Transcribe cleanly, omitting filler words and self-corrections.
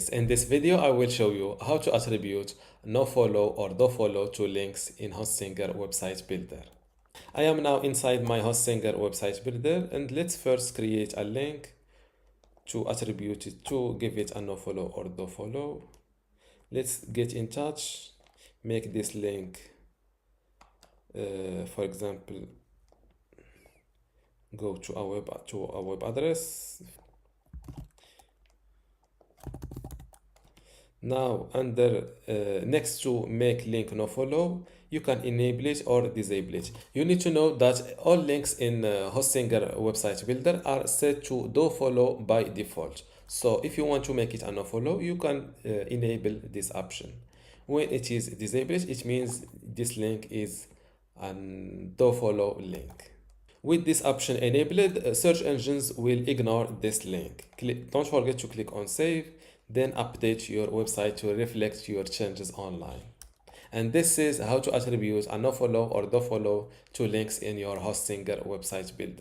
In this video, I will show you how to attribute nofollow or dofollow to links in Hostinger Website Builder. I am now inside my Hostinger Website Builder, and let's first create a link to attribute it to give it a nofollow or dofollow. Let's get in touch, make this link, for example, go to a web address. Now under next to make link nofollow, you can enable it or disable it. You need to know that all links in Hostinger Website Builder are set to dofollow by default. So if you want to make it a nofollow, you can enable this option. When it is disabled, it means this link is a dofollow link. With this option enabled, search engines will ignore this link. Don't forget to click on save, then update your website to reflect your changes online. And this is how to attribute a nofollow or dofollow to links in your Hostinger Website Builder.